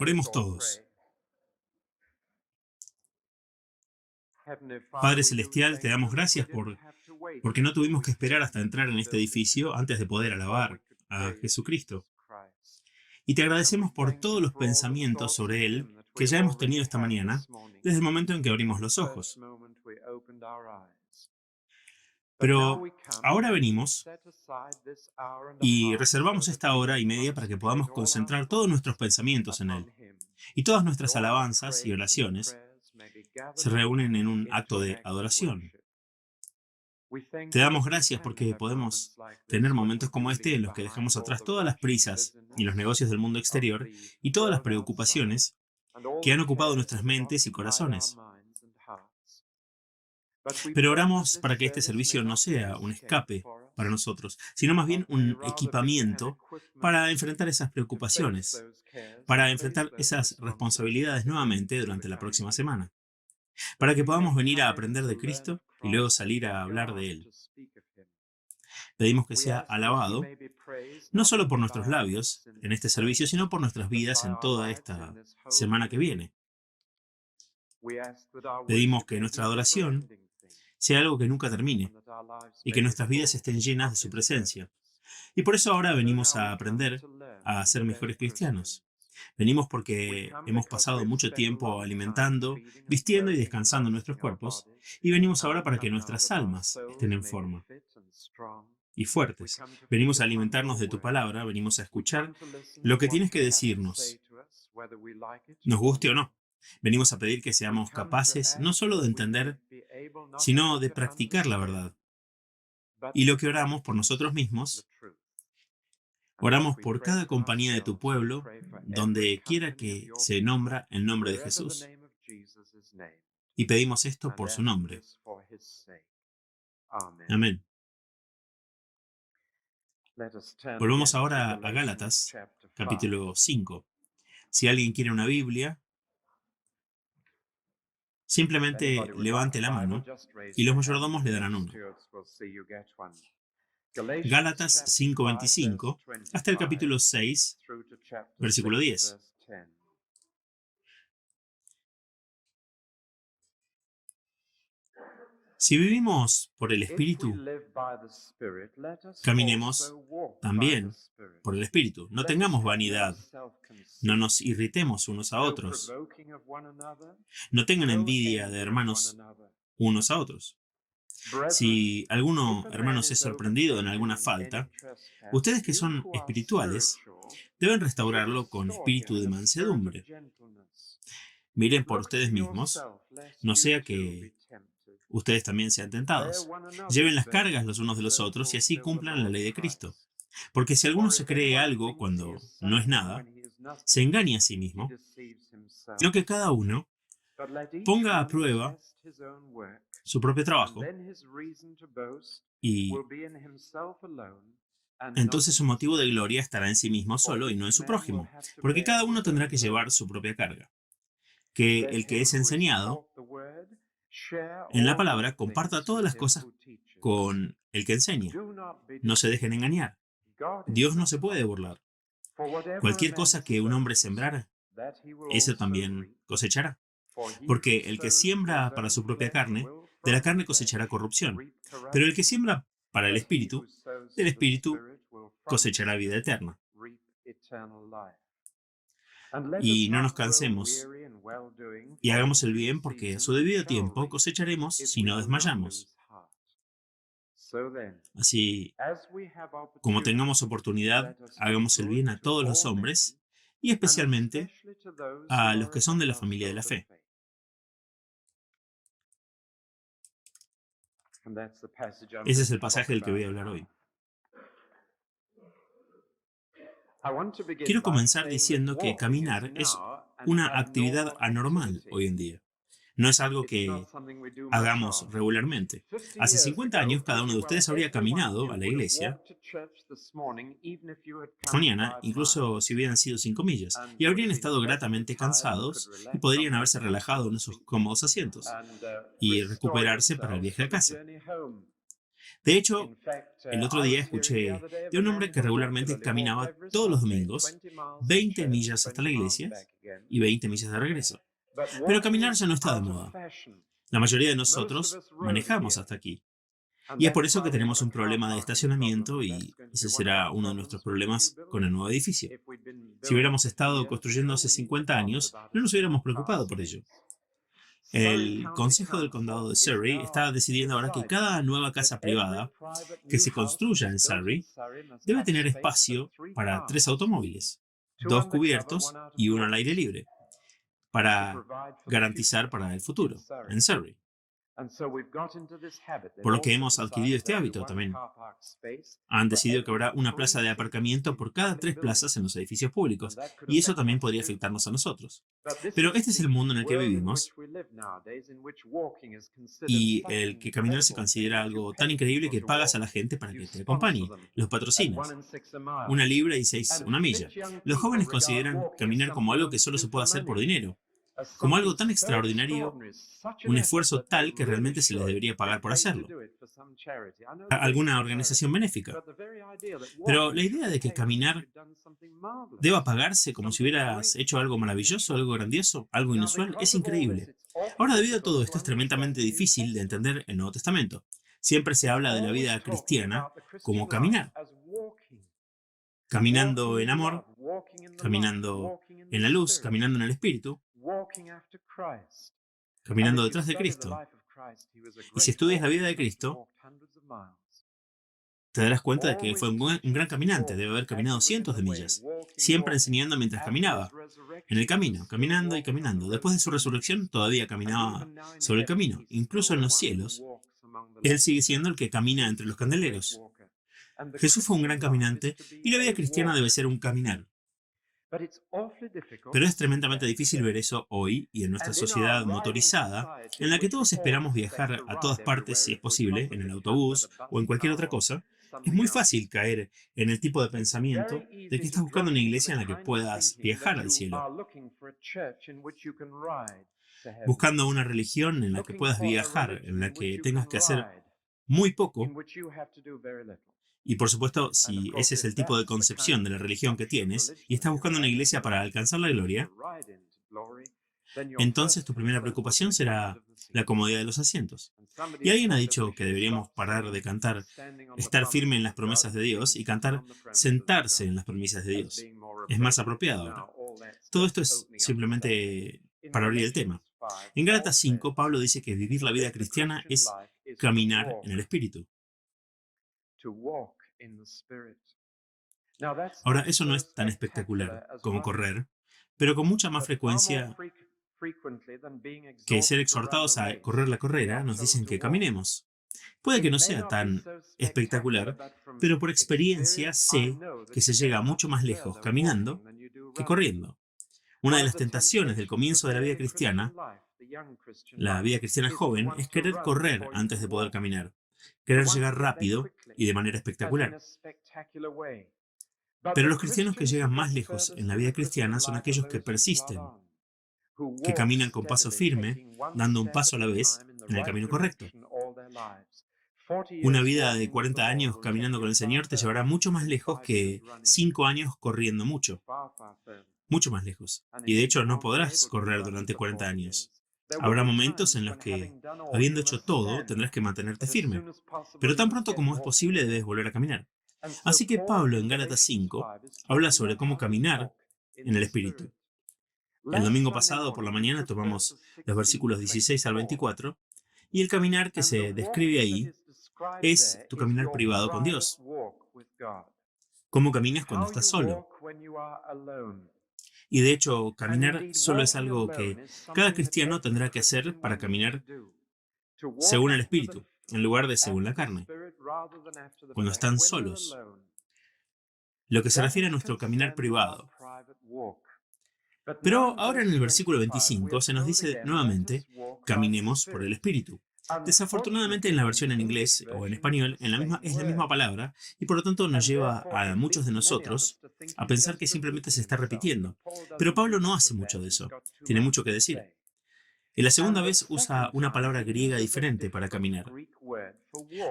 Oremos todos. Padre Celestial, te damos gracias porque no tuvimos que esperar hasta entrar en este edificio antes de poder alabar a Jesucristo. Y te agradecemos por todos los pensamientos sobre Él que ya hemos tenido esta mañana, desde el momento en que abrimos los ojos. Pero ahora venimos y reservamos esta hora y media para que podamos concentrar todos nuestros pensamientos en Él. Y todas nuestras alabanzas y oraciones se reúnen en un acto de adoración. Te damos gracias porque podemos tener momentos como este en los que dejamos atrás todas las prisas y los negocios del mundo exterior y todas las preocupaciones que han ocupado nuestras mentes y corazones. Pero oramos para que este servicio no sea un escape para nosotros, sino más bien un equipamiento para enfrentar esas preocupaciones, para enfrentar esas responsabilidades nuevamente durante la próxima semana, para que podamos venir a aprender de Cristo y luego salir a hablar de Él. Pedimos que sea alabado, no solo por nuestros labios en este servicio, sino por nuestras vidas en toda esta semana que viene. Pedimos que nuestra adoración sea algo que nunca termine y que nuestras vidas estén llenas de su presencia. Y por eso ahora venimos a aprender a ser mejores cristianos. Venimos porque hemos pasado mucho tiempo alimentando, vistiendo y descansando nuestros cuerpos, y venimos ahora para que nuestras almas estén en forma y fuertes. Venimos a alimentarnos de tu palabra, venimos a escuchar lo que tienes que decirnos, nos guste o no. Venimos a pedir que seamos capaces no solo de entender, sino de practicar la verdad. Y lo que oramos por nosotros mismos, oramos por cada compañía de tu pueblo, donde quiera que se nombra el nombre de Jesús. Y pedimos esto por su nombre. Amén. Volvemos ahora a Gálatas, capítulo 5. Si alguien quiere una Biblia, simplemente levante la mano y los mayordomos le darán uno. Gálatas 5:25 hasta el capítulo 6, versículo 10. Si vivimos por el Espíritu, caminemos también por el Espíritu. No tengamos vanidad, no nos irritemos unos a otros, no tengan envidia de hermanos unos a otros. Si alguno, hermanos, es sorprendido en alguna falta, ustedes que son espirituales deben restaurarlo con espíritu de mansedumbre. Miren por ustedes mismos, no sea que ustedes también sean tentados. Lleven las cargas los unos de los otros y así cumplan la ley de Cristo. Porque si alguno se cree algo cuando no es nada, se engaña a sí mismo, sino que cada uno ponga a prueba su propio trabajo y entonces su motivo de gloria estará en sí mismo solo y no en su prójimo, porque cada uno tendrá que llevar su propia carga. Que el que es enseñado en la palabra comparta todas las cosas con el que enseña. No se dejen engañar. Dios no se puede burlar. Cualquier cosa que un hombre sembrara, eso también cosechará. Porque el que siembra para su propia carne, de la carne cosechará corrupción. Pero el que siembra para el Espíritu, del Espíritu cosechará vida eterna. Y no nos cansemos y hagamos el bien, porque a su debido tiempo cosecharemos si no desmayamos. Así, como tengamos oportunidad, hagamos el bien a todos los hombres y especialmente a los que son de la familia de la fe. Ese es el pasaje del que voy a hablar hoy. Quiero comenzar diciendo que caminar es una actividad anormal hoy en día. No es algo que hagamos regularmente. Hace 50 años, cada uno de ustedes habría caminado a la iglesia esta mañana, incluso si hubieran sido 5 millas, y habrían estado gratamente cansados y podrían haberse relajado en esos cómodos asientos y recuperarse para el viaje a casa. De hecho, el otro día escuché de un hombre que regularmente caminaba todos los domingos 20 millas hasta la iglesia y 20 millas de regreso. Pero caminar ya no está de moda. La mayoría de nosotros manejamos hasta aquí. Y es por eso que tenemos un problema de estacionamiento y ese será uno de nuestros problemas con el nuevo edificio. Si hubiéramos estado construyendo hace 50 años, no nos hubiéramos preocupado por ello. El Consejo del Condado de Surrey está decidiendo ahora que cada nueva casa privada que se construya en Surrey debe tener espacio para 3 automóviles, 2 cubiertos y uno al aire libre, para garantizar para el futuro en Surrey. Por lo que hemos adquirido este hábito también. Han decidido que habrá una plaza de aparcamiento por cada 3 plazas en los edificios públicos, y eso también podría afectarnos a nosotros. Pero este es el mundo en el que vivimos, y el que caminar se considera algo tan increíble que pagas a la gente para que te acompañe, los patrocinas. 1 libra y 6 una milla. Los jóvenes consideran caminar como algo que solo se puede hacer por dinero, como algo tan extraordinario, un esfuerzo tal que realmente se les debería pagar por hacerlo, a alguna organización benéfica. Pero la idea de que caminar deba pagarse como si hubieras hecho algo maravilloso, algo grandioso, algo inusual, es increíble. Ahora, debido a todo esto, es tremendamente difícil de entender el Nuevo Testamento. Siempre se habla de la vida cristiana como caminar. Caminando en amor, caminando en la luz, caminando en el Espíritu, caminando detrás de Cristo. Y si estudias la vida de Cristo, te darás cuenta de que él fue un gran caminante, debe haber caminado cientos de millas, siempre enseñando mientras caminaba, en el camino, caminando y caminando. Después de su resurrección, todavía caminaba sobre el camino, incluso en los cielos. Él sigue siendo el que camina entre los candeleros. Jesús fue un gran caminante y la vida cristiana debe ser un caminar. Pero es tremendamente difícil ver eso hoy y en nuestra sociedad motorizada, en la que todos esperamos viajar a todas partes si es posible, en el autobús o en cualquier otra cosa. Es muy fácil caer en el tipo de pensamiento de que estás buscando una iglesia en la que puedas viajar al cielo, buscando una religión en la que puedas viajar, en la que tengas que hacer muy poco. Y por supuesto, si ese es el tipo de concepción de la religión que tienes y estás buscando una iglesia para alcanzar la gloria, entonces tu primera preocupación será la comodidad de los asientos. Y alguien ha dicho que deberíamos parar de cantar, estar firme en las promesas de Dios y cantar sentarse en las promesas de Dios. Es más apropiado ahora. Todo esto es simplemente para abrir el tema. En Gálatas 5, Pablo dice que vivir la vida cristiana es caminar en el Espíritu. Ahora, eso no es tan espectacular como correr, pero con mucha más frecuencia que ser exhortados a correr la carrera, nos dicen que caminemos. Puede que no sea tan espectacular, pero por experiencia sé que se llega mucho más lejos caminando que corriendo. Una de las tentaciones del comienzo de la vida cristiana joven, es querer correr antes de poder caminar, querer llegar rápido y de manera espectacular. Pero los cristianos que llegan más lejos en la vida cristiana son aquellos que persisten, que caminan con paso firme, dando un paso a la vez en el camino correcto. Una vida de 40 años caminando con el Señor te llevará mucho más lejos que 5 años corriendo mucho. Mucho más lejos. Y de hecho no podrás correr durante 40 años. Habrá momentos en los que, habiendo hecho todo, tendrás que mantenerte firme. Pero tan pronto como es posible debes volver a caminar. Así que Pablo en Gálatas 5 habla sobre cómo caminar en el Espíritu. El domingo pasado por la mañana tomamos los versículos 16 al 24 y el caminar que se describe ahí es tu caminar privado con Dios. ¿Cómo caminas cuando estás solo? Y de hecho, caminar solo es algo que cada cristiano tendrá que hacer para caminar según el Espíritu, en lugar de según la carne, cuando están solos. Lo que se refiere a nuestro caminar privado. Pero ahora en el versículo 25 se nos dice nuevamente, caminemos por el Espíritu. Desafortunadamente en la versión en inglés o en español es la misma palabra y por lo tanto nos lleva a muchos de nosotros a pensar que simplemente se está repitiendo. Pero Pablo no hace mucho de eso. Tiene mucho que decir. Y la segunda vez usa una palabra griega diferente para caminar.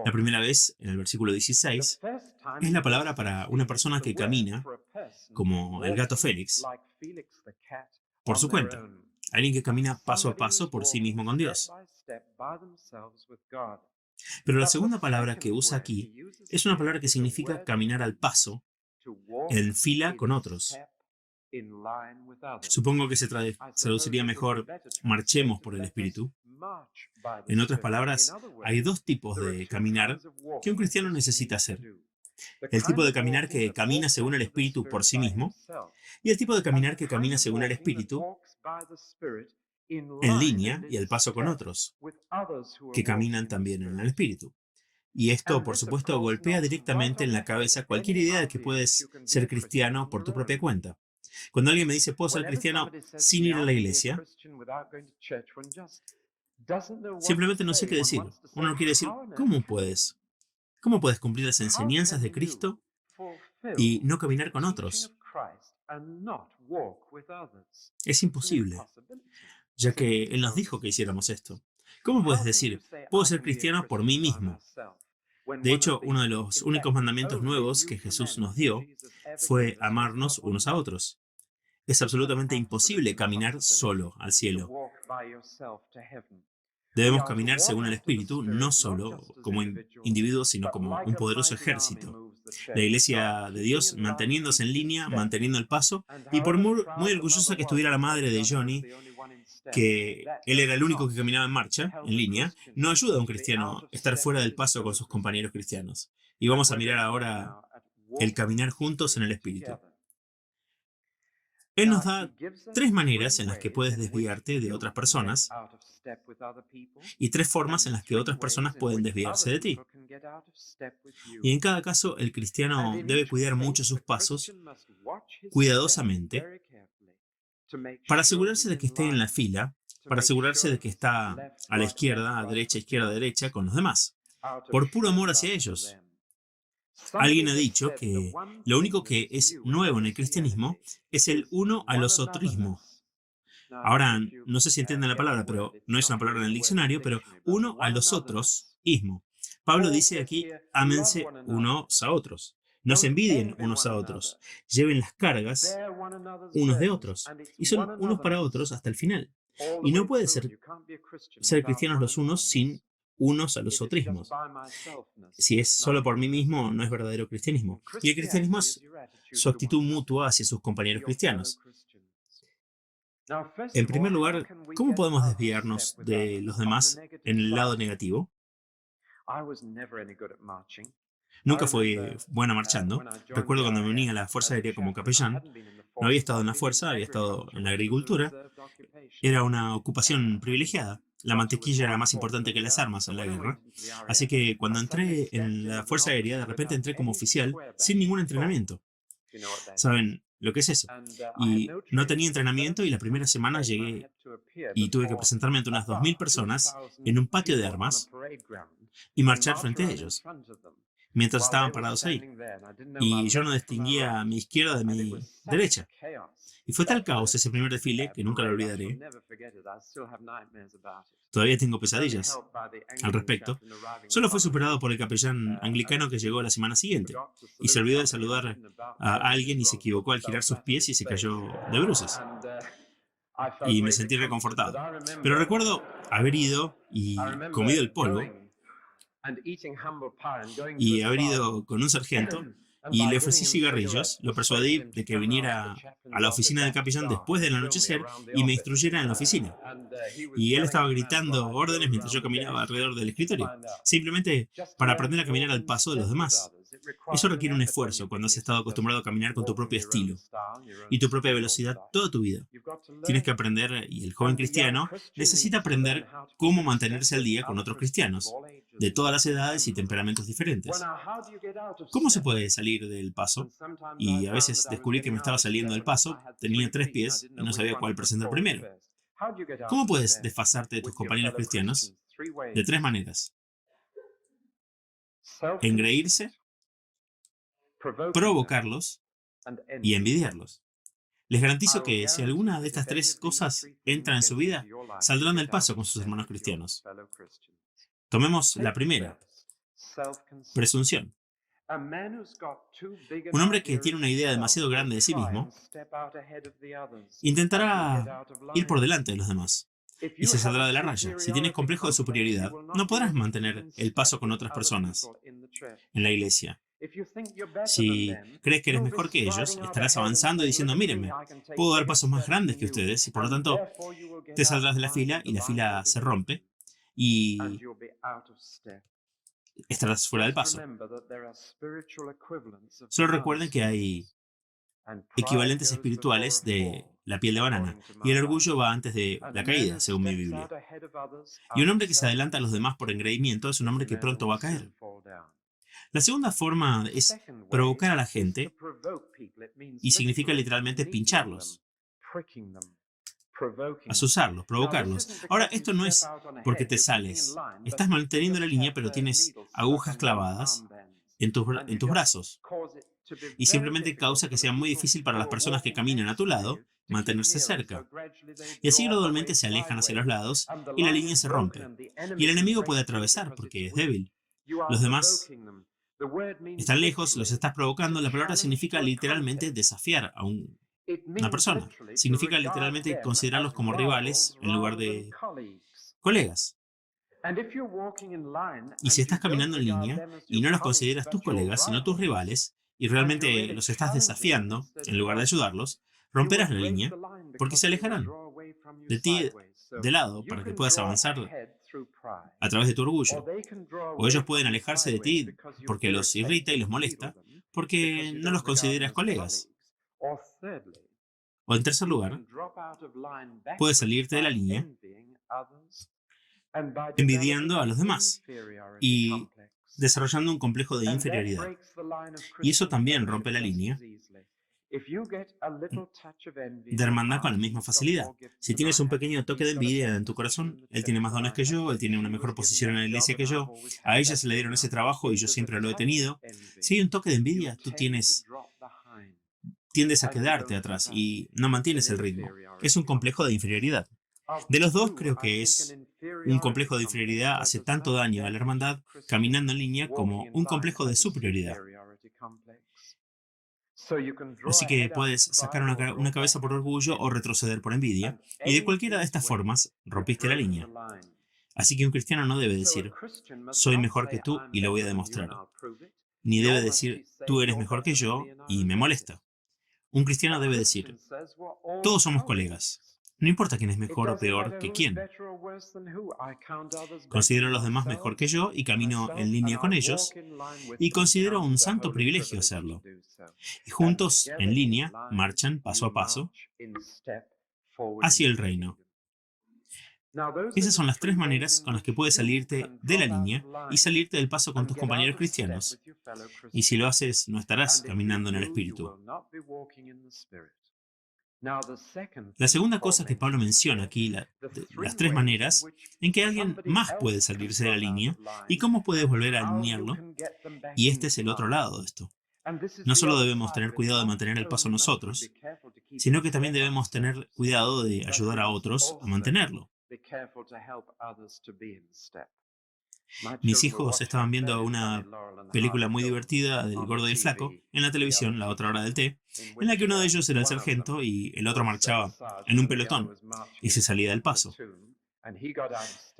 La primera vez, en el versículo 16, es la palabra para una persona que camina, como el gato Félix, por su cuenta. Alguien que camina paso a paso por sí mismo con Dios. Pero la segunda palabra que usa aquí es una palabra que significa caminar al paso, en fila con otros. Supongo que se traduciría mejor marchemos por el Espíritu. En otras palabras, hay dos tipos de caminar que un cristiano necesita hacer. El tipo de caminar que camina según el Espíritu por sí mismo y el tipo de caminar que camina según el Espíritu en línea y al paso con otros, que caminan también en el Espíritu. Y esto, por supuesto, golpea directamente en la cabeza cualquier idea de que puedes ser cristiano por tu propia cuenta. Cuando alguien me dice, puedo ser cristiano sin ir a la iglesia, simplemente no sé qué decir. Uno no quiere decir, ¿cómo puedes? ¿Cómo puedes cumplir las enseñanzas de Cristo y no caminar con otros? Es imposible, ya que Él nos dijo que hiciéramos esto. ¿Cómo puedes decir, puedo ser cristiano por mí mismo? De hecho, uno de los únicos mandamientos nuevos que Jesús nos dio fue amarnos unos a otros. Es absolutamente imposible caminar solo al cielo. Debemos caminar según el Espíritu, no solo como individuos, sino como un poderoso ejército. La Iglesia de Dios manteniéndose en línea, manteniendo el paso, y por muy orgullosa que estuviera la madre de Johnny, que él era el único que caminaba en marcha, en línea, no ayuda a un cristiano estar fuera del paso con sus compañeros cristianos. Y vamos a mirar ahora el caminar juntos en el Espíritu. Él nos da tres maneras en las que puedes desviarte de otras personas y tres formas en las que otras personas pueden desviarse de ti. Y en cada caso, el cristiano debe cuidar mucho sus pasos cuidadosamente para asegurarse de que esté en la fila, para asegurarse de que está a la izquierda, a derecha con los demás, por puro amor hacia ellos. Alguien ha dicho que lo único que es nuevo en el cristianismo es el uno a los otrismo. Ahora, no sé si entienden la palabra, pero no es una palabra en el diccionario, pero uno a los otros, ismo. Pablo dice aquí, ámense unos a otros. No se envidien unos a otros. Lleven las cargas unos de otros. Y son unos para otros hasta el final. Y no puede ser cristianos los unos sin unos a los otrismos. Si es solo por mí mismo, no es verdadero cristianismo. Y el cristianismo es su actitud mutua hacia sus compañeros cristianos. En primer lugar, ¿cómo podemos desviarnos de los demás en el lado negativo? Nunca fui bueno marchando. Recuerdo cuando me uní a la Fuerza Aérea como capellán, no había estado en la fuerza, había estado en la agricultura. Era una ocupación privilegiada. La mantequilla era más importante que las armas en la guerra. Así que cuando entré en la Fuerza Aérea, de repente entré como oficial sin ningún entrenamiento. ¿Saben lo que es eso? Y no tenía entrenamiento y la primera semana llegué y tuve que presentarme ante unas 2000 personas en un patio de armas y marchar frente a ellos, mientras estaban parados ahí. Y yo no distinguía a mi izquierda de mi derecha. Y fue tal caos ese primer desfile que nunca lo olvidaré. Todavía tengo pesadillas al respecto. Solo fue superado por el capellán anglicano que llegó la semana siguiente y se olvidó de saludar a alguien y se equivocó al girar sus pies y se cayó de bruces. Y me sentí reconfortado. Pero recuerdo haber ido y comido el polvo y haber ido con un sargento y le ofrecí cigarrillos, lo persuadí de que viniera a la oficina del capellán después del anochecer y me instruyera en la oficina. Y él estaba gritando órdenes mientras yo caminaba alrededor del escritorio, simplemente para aprender a caminar al paso de los demás. Eso requiere un esfuerzo cuando has estado acostumbrado a caminar con tu propio estilo y tu propia velocidad toda tu vida. Tienes que aprender, y el joven cristiano necesita aprender cómo mantenerse al día con otros cristianos, de todas las edades y temperamentos diferentes. ¿Cómo se puede salir del paso? Y a veces descubrí que me estaba saliendo del paso, tenía 3 pies y no sabía cuál presentar primero. ¿Cómo puedes desfasarte de tus compañeros cristianos? De 3 maneras. Engreírse, provocarlos y envidiarlos. Les garantizo que si alguna de estas 3 cosas entra en su vida, saldrán del paso con sus hermanos cristianos. Tomemos la primera, presunción. Un hombre que tiene una idea demasiado grande de sí mismo intentará ir por delante de los demás y se saldrá de la raya. Si tienes complejo de superioridad, no podrás mantener el paso con otras personas en la iglesia. Si crees que eres mejor que ellos, estarás avanzando y diciendo, mírenme, puedo dar pasos más grandes que ustedes, y por lo tanto te saldrás de la fila y la fila se rompe y estarás fuera del paso. Solo recuerden que hay equivalentes espirituales de la piel de banana, y el orgullo va antes de la caída, según mi Biblia. Y un hombre que se adelanta a los demás por engreimiento es un hombre que pronto va a caer. La segunda forma es provocar a la gente, y significa literalmente pincharlos, azuzarlos, provocarlos. Ahora, esto no es porque te sales. Estás manteniendo la línea, pero tienes agujas clavadas en tus brazos. Y simplemente causa que sea muy difícil para las personas que caminan a tu lado mantenerse cerca. Y así gradualmente se alejan hacia los lados y la línea se rompe. Y el enemigo puede atravesar porque es débil. Los demás están lejos, los estás provocando. La palabra significa literalmente desafiar a una persona. Significa literalmente considerarlos como rivales en lugar de colegas. Y si estás caminando en línea y no los consideras tus colegas, sino tus rivales, y realmente los estás desafiando en lugar de ayudarlos, romperás la línea porque se alejarán de ti de lado para que puedas avanzar a través de tu orgullo. O ellos pueden alejarse de ti porque los irrita y los molesta porque no los consideras colegas. O en tercer lugar, puedes salirte de la línea envidiando a los demás y desarrollando un complejo de inferioridad. Y eso también rompe la línea de hermandad con la misma facilidad. Si tienes un pequeño toque de envidia en tu corazón, él tiene más dones que yo, él tiene una mejor posición en la iglesia que yo, a ella se le dieron ese trabajo y yo siempre lo he tenido. Si hay un toque de envidia, tú tiendes a quedarte atrás y no mantienes el ritmo. Es un complejo de inferioridad. De los dos, creo que es un complejo de inferioridad hace tanto daño a la hermandad caminando en línea como un complejo de superioridad. Así que puedes sacar una cabeza por orgullo o retroceder por envidia, y de cualquiera de estas formas rompiste la línea. Así que un cristiano no debe decir, soy mejor que tú y lo voy a demostrar. Ni debe decir, tú eres mejor que yo y me molesta. Un cristiano debe decir, todos somos colegas. No importa quién es mejor o peor que quién. Considero a los demás mejor que yo y camino en línea con ellos, y considero un santo privilegio hacerlo. Y juntos, en línea, marchan paso a paso hacia el reino. Esas son las tres maneras con las que puedes salirte de la línea y salirte del paso con tus compañeros cristianos. Y si lo haces, no estarás caminando en el Espíritu. La segunda cosa que Pablo menciona aquí, las tres maneras en que alguien más puede salirse de la línea y cómo puedes volver a alinearlo. Y este es el otro lado de esto. No solo debemos tener cuidado de mantener el paso nosotros, sino que también debemos tener cuidado de ayudar a otros a mantenerlo. Mis hijos estaban viendo una película muy divertida del Gordo y el Flaco en la televisión, La Otra Hora del Té, en la que uno de ellos era el sargento y el otro marchaba en un pelotón y se salía del paso.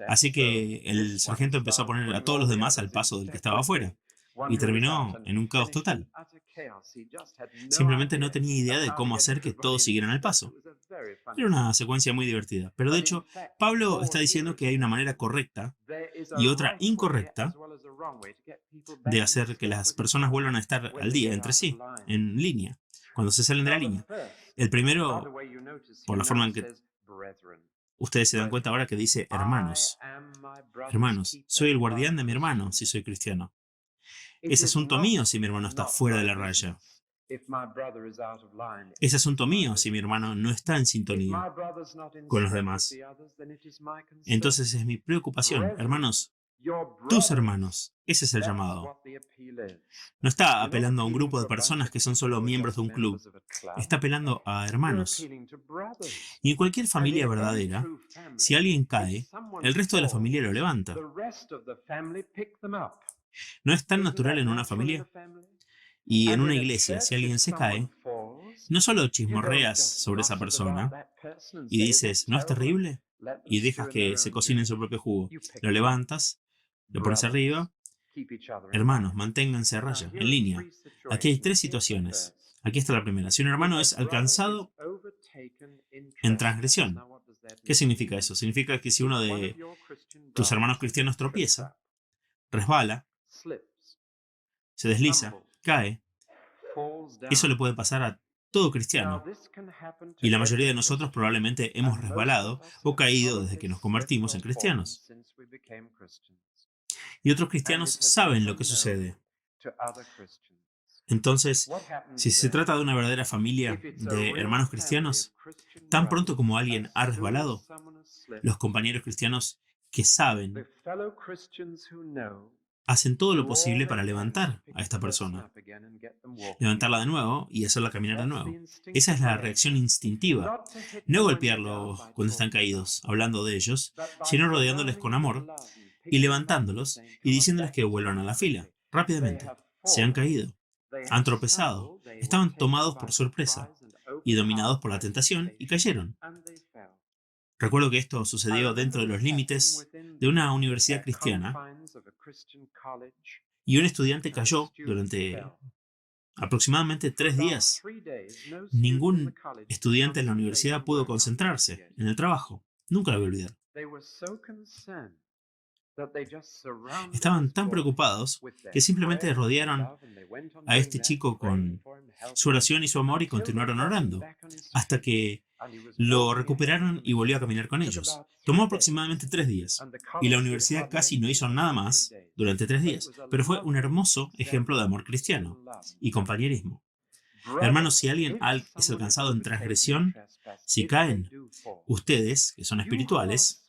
Así que el sargento empezó a poner a todos los demás al paso del que estaba afuera y terminó en un caos total. Simplemente no tenía idea de cómo hacer que todos siguieran el paso. Era una secuencia muy divertida. Pero de hecho, Pablo está diciendo que hay una manera correcta y otra incorrecta de hacer que las personas vuelvan a estar al día entre sí, en línea, cuando se salen de la línea. El primero, por la forma en que ustedes se dan cuenta ahora que dice hermanos. Hermanos, soy el guardián de mi hermano si soy cristiano. Es asunto mío si mi hermano está fuera de la raya. Es asunto mío si mi hermano no está en sintonía con los demás. Entonces es mi preocupación. Hermanos, tus hermanos. Ese es el llamado. No está apelando a un grupo de personas que son solo miembros de un club. Está apelando a hermanos. Y en cualquier familia verdadera, si alguien cae, el resto de la familia lo levanta. ¿No es tan natural en una familia? Y en una iglesia, si alguien se cae, no solo chismorreas sobre esa persona y dices, ¿no es terrible? Y dejas que se cocine en su propio jugo. Lo levantas, lo pones arriba. Hermanos, manténganse a raya, en línea. Aquí hay tres situaciones. Aquí está la primera. Si un hermano es alcanzado en transgresión, ¿qué significa eso? Significa que si uno de tus hermanos cristianos tropieza, resbala, se desliza, cae, eso le puede pasar a todo cristiano. Y la mayoría de nosotros probablemente hemos resbalado o caído desde que nos convertimos en cristianos. Y otros cristianos saben lo que sucede. Entonces, si se trata de una verdadera familia de hermanos cristianos, tan pronto como alguien ha resbalado, los compañeros cristianos que saben hacen todo lo posible para levantar a esta persona, levantarla de nuevo y hacerla caminar de nuevo. Esa es la reacción instintiva. No golpearlos cuando están caídos, hablando de ellos, sino rodeándoles con amor y levantándolos y diciéndoles que vuelvan a la fila, rápidamente. Se han caído, han tropezado, estaban tomados por sorpresa y dominados por la tentación y cayeron. Recuerdo que esto sucedió dentro de los límites de una universidad cristiana y un estudiante cayó durante aproximadamente 3 días. Ningún estudiante en la universidad pudo concentrarse en el trabajo. Nunca lo voy a olvidar. Estaban tan preocupados que simplemente rodearon a este chico con su oración y su amor y continuaron orando, hasta que lo recuperaron y volvió a caminar con ellos. Tomó aproximadamente 3 días, y la universidad casi no hizo nada más durante 3 días, pero fue un hermoso ejemplo de amor cristiano y compañerismo. Hermanos, si alguien es alcanzado en transgresión, si caen, ustedes, que son espirituales,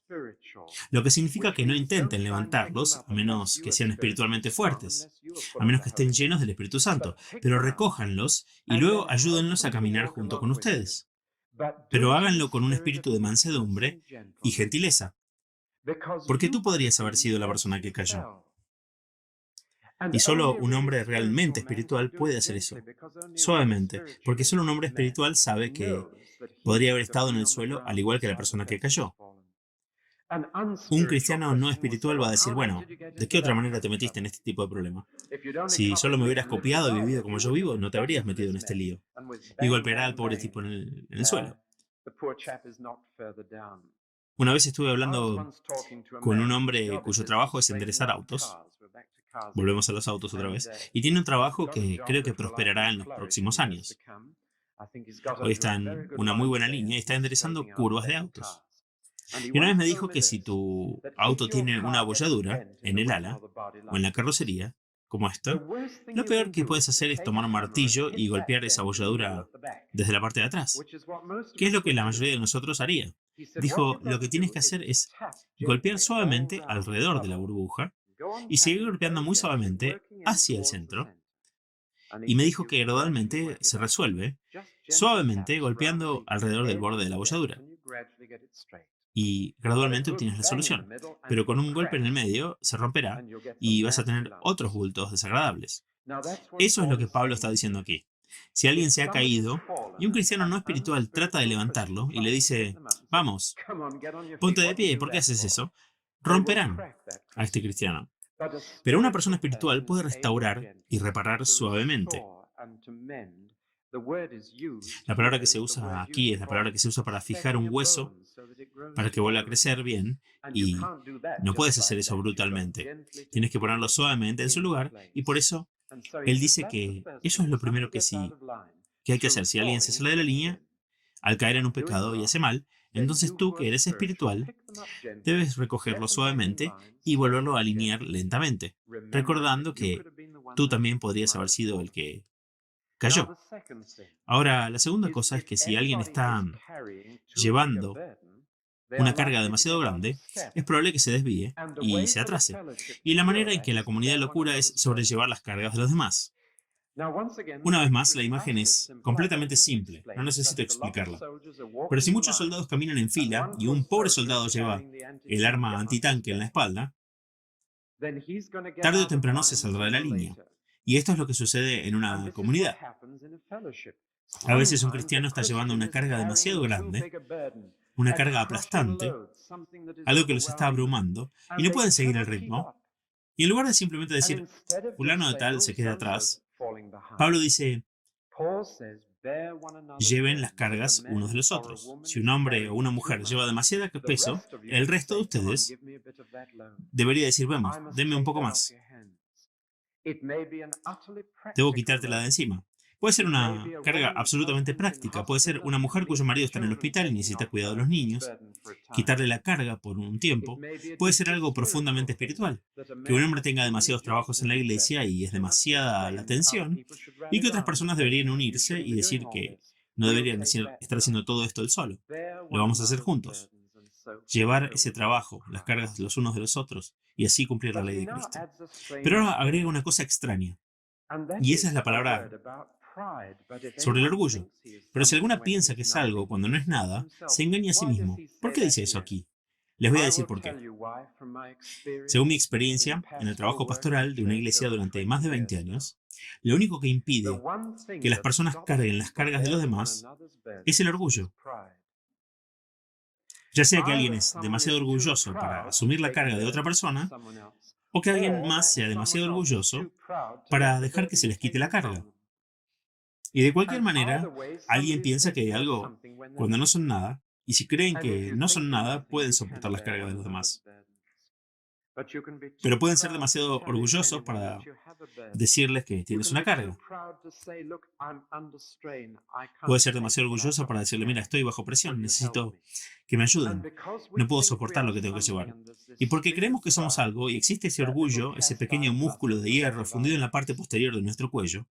lo que significa que no intenten levantarlos, a menos que sean espiritualmente fuertes, a menos que estén llenos del Espíritu Santo, pero recójanlos y luego ayúdenlos a caminar junto con ustedes. Pero háganlo con un espíritu de mansedumbre y gentileza, porque tú podrías haber sido la persona que cayó. Y solo un hombre realmente espiritual puede hacer eso, suavemente, porque solo un hombre espiritual sabe que podría haber estado en el suelo al igual que la persona que cayó. Un cristiano no espiritual va a decir, bueno, ¿de qué otra manera te metiste en este tipo de problema? Si solo me hubieras copiado y vivido como yo vivo, no te habrías metido en este lío. Y golpeará al pobre tipo en el suelo. Una vez estuve hablando con un hombre cuyo trabajo es enderezar autos. Volvemos a los autos otra vez. Y tiene un trabajo que creo que prosperará en los próximos años. Hoy está en una muy buena línea y está enderezando curvas de autos. Y una vez me dijo que si tu auto tiene una abolladura en el ala o en la carrocería, como esta, lo peor que puedes hacer es tomar un martillo y golpear esa abolladura desde la parte de atrás, que es lo que la mayoría de nosotros haría. Dijo, lo que tienes que hacer es golpear suavemente alrededor de la burbuja y seguir golpeando muy suavemente hacia el centro. Y me dijo que gradualmente se resuelve, suavemente golpeando alrededor del borde de la abolladura. Y gradualmente obtienes la solución, pero con un golpe en el medio se romperá y vas a tener otros bultos desagradables. Eso es lo que Pablo está diciendo aquí. Si alguien se ha caído y un cristiano no espiritual trata de levantarlo y le dice, vamos, ponte de pie, ¿por qué haces eso? Romperán a este cristiano. Pero una persona espiritual puede restaurar y reparar suavemente. La palabra que se usa aquí es la palabra que se usa para fijar un hueso para que vuelva a crecer bien, y no puedes hacer eso brutalmente. Tienes que ponerlo suavemente en su lugar, y por eso él dice que eso es lo primero que hay que hacer. Si alguien se sale de la línea al caer en un pecado y hace mal, entonces tú, que eres espiritual, debes recogerlo suavemente y volverlo a alinear lentamente, recordando que tú también podrías haber sido el que cayó. Ahora, la segunda cosa es que si alguien está llevando una carga demasiado grande, es probable que se desvíe y se atrase. Y la manera en que la comunidad de locura es sobrellevar las cargas de los demás. Una vez más, la imagen es completamente simple, no necesito explicarla. Pero si muchos soldados caminan en fila y un pobre soldado lleva el arma antitanque en la espalda, tarde o temprano se saldrá de la línea. Y esto es lo que sucede en una comunidad. A veces un cristiano está llevando una carga demasiado grande, una carga aplastante, algo que los está abrumando, y no pueden seguir el ritmo. Y en lugar de simplemente decir, fulano de tal se queda atrás, Pablo dice, lleven las cargas unos de los otros. Si un hombre o una mujer lleva demasiado peso, el resto de ustedes debería decir, vamos, denme un poco más. Debo quitártela de encima. Puede ser una carga absolutamente práctica. Puede ser una mujer cuyo marido está en el hospital y necesita cuidado de los niños. Quitarle la carga por un tiempo. Puede ser algo profundamente espiritual. Que un hombre tenga demasiados trabajos en la iglesia y es demasiada la tensión. Y que otras personas deberían unirse y decir que no deberían estar haciendo todo esto él solo. Lo vamos a hacer juntos. Llevar ese trabajo, las cargas los unos de los otros, y así cumplir la ley de Cristo. Pero ahora agrega una cosa extraña. Y esa es la palabra sobre el orgullo. Pero si alguna piensa que es algo cuando no es nada, se engaña a sí mismo. ¿Por qué dice eso aquí? Les voy a decir por qué. Según mi experiencia en el trabajo pastoral de una iglesia durante más de 20 años, lo único que impide que las personas carguen las cargas de los demás es el orgullo. Ya sea que alguien es demasiado orgulloso para asumir la carga de otra persona, o que alguien más sea demasiado orgulloso para dejar que se les quite la carga. Y de cualquier manera, alguien piensa que hay algo cuando no son nada, y si creen que no son nada, pueden soportar las cargas de los demás. Pero pueden ser demasiado orgullosos para decirles que tienes una carga. Puede ser demasiado orgulloso para decirle, mira, estoy bajo presión, necesito que me ayuden. No puedo soportar lo que tengo que llevar. Y porque creemos que somos algo y existe ese orgullo, ese pequeño músculo de hierro fundido en la parte posterior de nuestro cuello,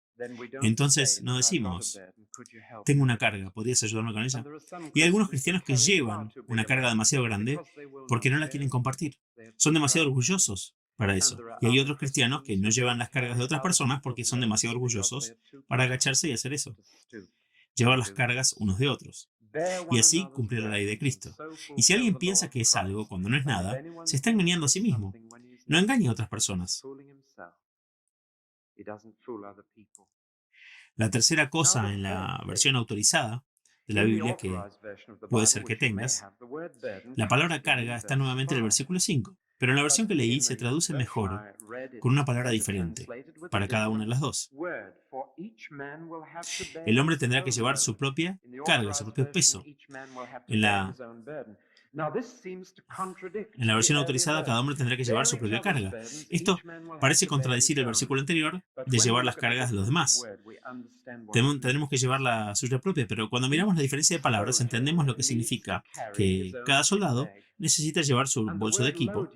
entonces no decimos, tengo una carga, ¿podrías ayudarme con ella? Y hay algunos cristianos que llevan una carga demasiado grande porque no la quieren compartir. Son demasiado orgullosos para eso. Y hay otros cristianos que no llevan las cargas de otras personas porque son demasiado orgullosos para agacharse y hacer eso. Llevar las cargas unos de otros. Y así cumplir la ley de Cristo. Y si alguien piensa que es algo cuando no es nada, se está engañando a sí mismo. No engaña a otras personas. La tercera cosa en la versión autorizada de la Biblia que puede ser que tengas, la palabra carga está nuevamente en el versículo 5, pero en la versión que leí se traduce mejor con una palabra diferente para cada una de las dos. El hombre tendrá que llevar su propia carga, su propio peso. En la versión autorizada, cada hombre tendrá que llevar su propia carga. Esto parece contradecir el versículo anterior de llevar las cargas de los demás. Tenemos que llevar la suya propia, pero cuando miramos la diferencia de palabras entendemos lo que significa que cada soldado necesita llevar su bolso de equipo.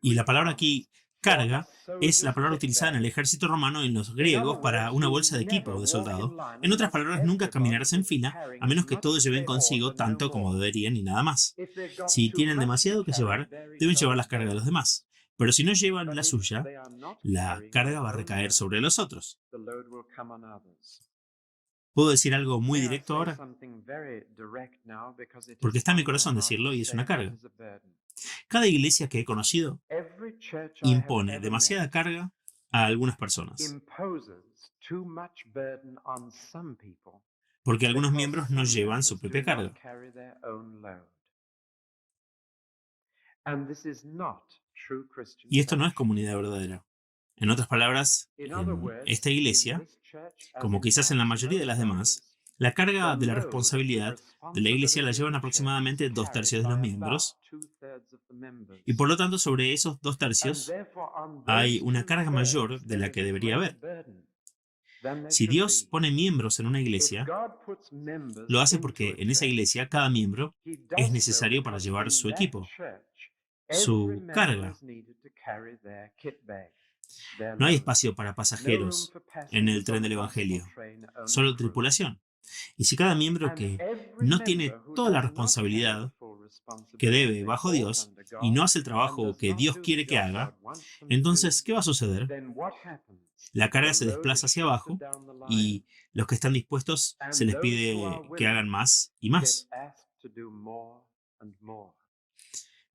Y la palabra aquí, carga, es la palabra utilizada en el ejército romano y en los griegos para una bolsa de equipo de soldado. En otras palabras, nunca caminarás en fila a menos que todos lleven consigo tanto como deberían y nada más. Si tienen demasiado que llevar, deben llevar las cargas de los demás. Pero si no llevan la suya, la carga va a recaer sobre los otros. ¿Puedo decir algo muy directo ahora? Porque está en mi corazón decirlo y es una carga. Cada iglesia que he conocido impone demasiada carga a algunas personas, porque algunos miembros no llevan su propia carga. Y esto no es comunidad verdadera. En otras palabras, en esta iglesia, como quizás en la mayoría de las demás, la carga de la responsabilidad de la iglesia la llevan aproximadamente 2/3 de los miembros, y por lo tanto sobre esos 2/3 hay una carga mayor de la que debería haber. Si Dios pone miembros en una iglesia, lo hace porque en esa iglesia cada miembro es necesario para llevar su equipo, su carga. No hay espacio para pasajeros en el tren del Evangelio, solo tripulación. Y si cada miembro que no tiene toda la responsabilidad que debe bajo Dios y no hace el trabajo que Dios quiere que haga, entonces, ¿qué va a suceder? La carga se desplaza hacia abajo y los que están dispuestos se les pide que hagan más y más.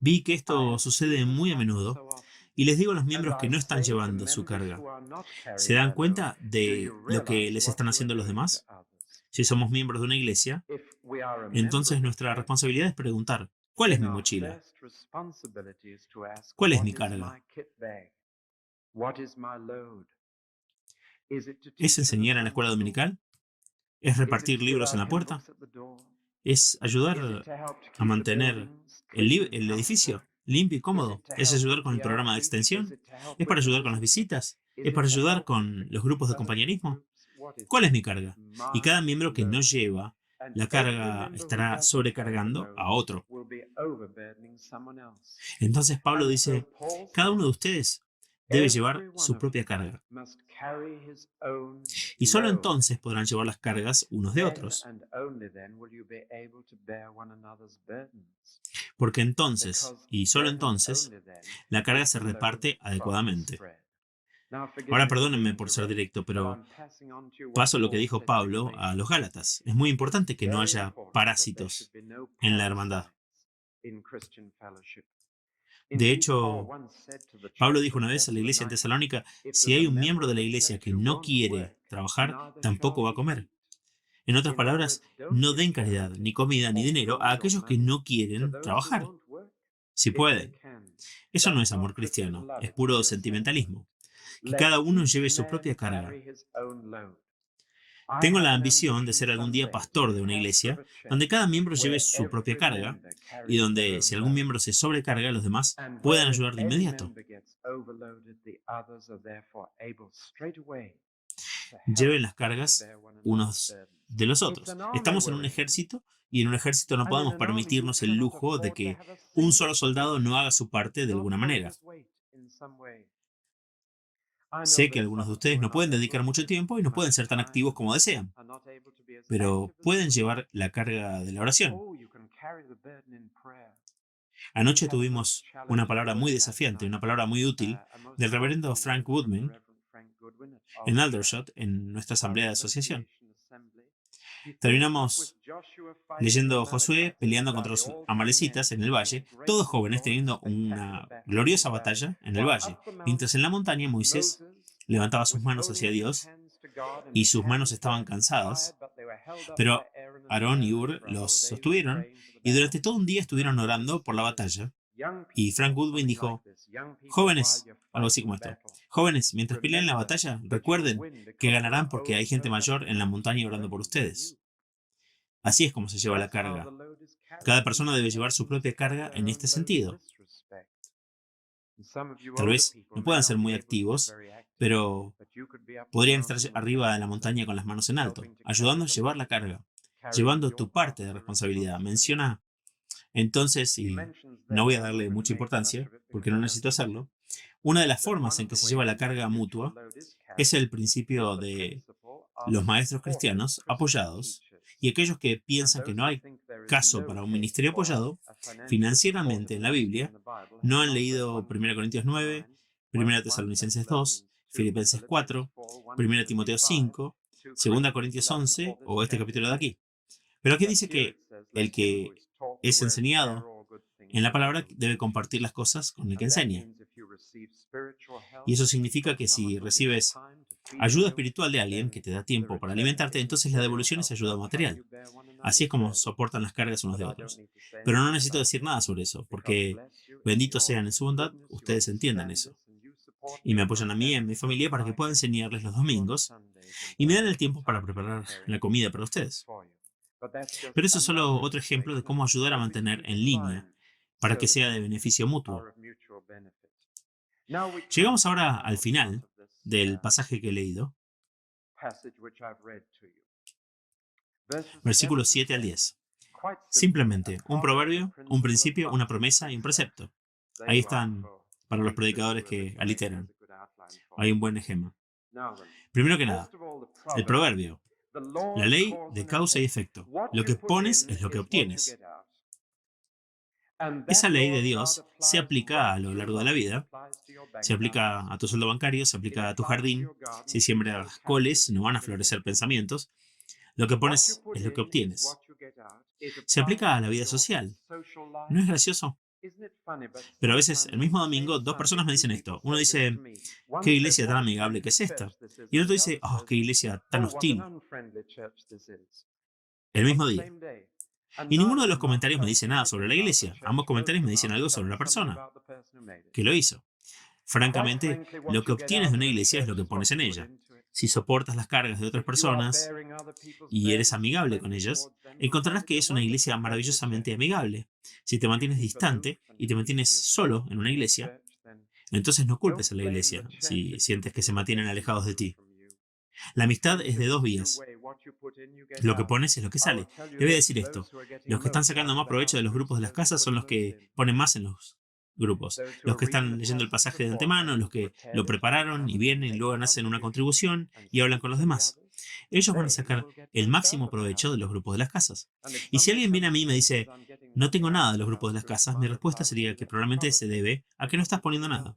Vi que esto sucede muy a menudo y les digo a los miembros que no están llevando su carga. ¿Se dan cuenta de lo que les están haciendo los demás? Si somos miembros de una iglesia, entonces nuestra responsabilidad es preguntar, ¿cuál es mi mochila? ¿Cuál es mi carga? ¿Es enseñar en la escuela dominical? ¿Es repartir libros en la puerta? ¿Es ayudar a mantener el edificio limpio y cómodo? ¿Es ayudar con el programa de extensión? ¿Es para ayudar con las visitas? ¿Es para ayudar con los grupos de compañerismo? ¿Cuál es mi carga? Y cada miembro que no lleva la carga estará sobrecargando a otro. Entonces Pablo dice, cada uno de ustedes debe llevar su propia carga. Y solo entonces podrán llevar las cargas unos de otros. Porque entonces, y solo entonces, la carga se reparte adecuadamente. Ahora perdónenme por ser directo, pero paso lo que dijo Pablo a los Gálatas. Es muy importante que no haya parásitos en la hermandad. De hecho, Pablo dijo una vez a la iglesia en Tesalónica, si hay un miembro de la iglesia que no quiere trabajar, tampoco va a comer. En otras palabras, no den caridad, ni comida, ni dinero a aquellos que no quieren trabajar, si pueden. Eso no es amor cristiano, es puro sentimentalismo. Que cada uno lleve su propia carga. Tengo la ambición de ser algún día pastor de una iglesia donde cada miembro lleve su propia carga y donde, si algún miembro se sobrecarga, los demás puedan ayudar de inmediato. Lleven las cargas unos de los otros. Estamos en un ejército y en un ejército no podemos permitirnos el lujo de que un solo soldado no haga su parte de alguna manera. Sé que algunos de ustedes no pueden dedicar mucho tiempo y no pueden ser tan activos como desean, pero pueden llevar la carga de la oración. Anoche tuvimos una palabra muy desafiante, una palabra muy útil del reverendo Frank Woodman en Aldershot, en nuestra asamblea de asociación. Terminamos leyendo Josué peleando contra los amalecitas en el valle, todos jóvenes teniendo una gloriosa batalla en el valle, mientras en la montaña Moisés levantaba sus manos hacia Dios y sus manos estaban cansadas, pero Aarón y Hur los sostuvieron y durante todo un día estuvieron orando por la batalla. Y Frank Goodwin dijo, jóvenes, algo así como esto, jóvenes, mientras pelean la batalla, recuerden que ganarán porque hay gente mayor en la montaña orando por ustedes. Así es como se lleva la carga. Cada persona debe llevar su propia carga en este sentido. Tal vez no puedan ser muy activos, pero podrían estar arriba de la montaña con las manos en alto, ayudando a llevar la carga, llevando tu parte de responsabilidad. Menciona entonces, y no voy a darle mucha importancia, porque no necesito hacerlo, una de las formas en que se lleva la carga mutua es el principio de los maestros cristianos apoyados y aquellos que piensan que no hay caso para un ministerio apoyado financieramente en la Biblia, no han leído 1 Corintios 9, 1 Tesalonicenses 2, Filipenses 4, 1 Timoteo 5, 2 Corintios 11 o este capítulo de aquí. Pero aquí dice que el que es enseñado en la palabra debe compartir las cosas con el que enseña. Y eso significa que si recibes ayuda espiritual de alguien que te da tiempo para alimentarte, entonces la devolución es ayuda material. Así es como soportan las cargas unos de otros. Pero no necesito decir nada sobre eso, porque benditos sean en su bondad, ustedes entiendan eso. Y me apoyan a mí y a mi familia para que pueda enseñarles los domingos y me dan el tiempo para preparar la comida para ustedes. Pero eso es solo otro ejemplo de cómo ayudar a mantener en línea para que sea de beneficio mutuo. Llegamos ahora al final del pasaje que he leído, versículos 7 al 10. Simplemente un proverbio, un principio, una promesa y un precepto. Ahí están para los predicadores que aliteran. Hay un buen ejemplo. Primero que nada, el proverbio. La ley de causa y efecto. Lo que pones es lo que obtienes. Esa ley de Dios se aplica a lo largo de la vida. Se aplica a tu sueldo bancario, se aplica a tu jardín. Si siembras coles, no van a florecer pensamientos. Lo que pones es lo que obtienes. Se aplica a la vida social. ¿No es gracioso? Pero a veces, el mismo domingo, dos personas me dicen esto. Uno dice, ¿qué iglesia tan amigable que es esta? Y el otro dice, oh, qué iglesia tan hostil. El mismo día. Y ninguno de los comentarios me dice nada sobre la iglesia. Ambos comentarios me dicen algo sobre la persona que lo hizo. Francamente, lo que obtienes de una iglesia es lo que pones en ella. Si soportas las cargas de otras personas y eres amigable con ellas, encontrarás que es una iglesia maravillosamente amigable. Si te mantienes distante y te mantienes solo en una iglesia, entonces no culpes a la iglesia si sientes que se mantienen alejados de ti. La amistad es de dos vías. Lo que pones es lo que sale. Le voy a decir esto. Los que están sacando más provecho de los grupos de las casas son los que ponen más en los grupos. Los que están leyendo el pasaje de antemano, los que lo prepararon y vienen y luego hacen una contribución y hablan con los demás. Ellos van a sacar el máximo provecho de los grupos de las casas. Y si alguien viene a mí y me dice, no tengo nada de los grupos de las casas, mi respuesta sería que probablemente se debe a que no estás poniendo nada.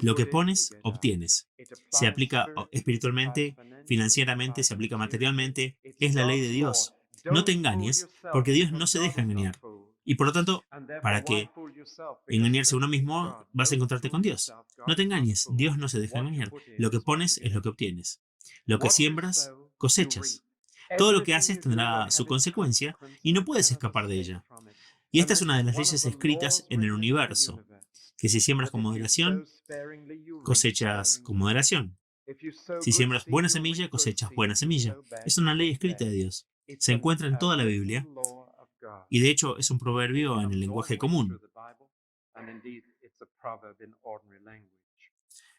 Lo que pones, obtienes. Se aplica espiritualmente, financieramente, se aplica materialmente. Es la ley de Dios. No te engañes, porque Dios no se deja engañar. Y por lo tanto, para que engañarse a uno mismo, vas a encontrarte con Dios. No te engañes, Dios no se deja engañar. Lo que pones es lo que obtienes. Lo que siembras, cosechas. Todo lo que haces tendrá su consecuencia y no puedes escapar de ella. Y esta es una de las leyes escritas en el universo, que si siembras con moderación, cosechas con moderación. Si siembras buena semilla, cosechas buena semilla. Es una ley escrita de Dios. Se encuentra en toda la Biblia y de hecho es un proverbio en el lenguaje común.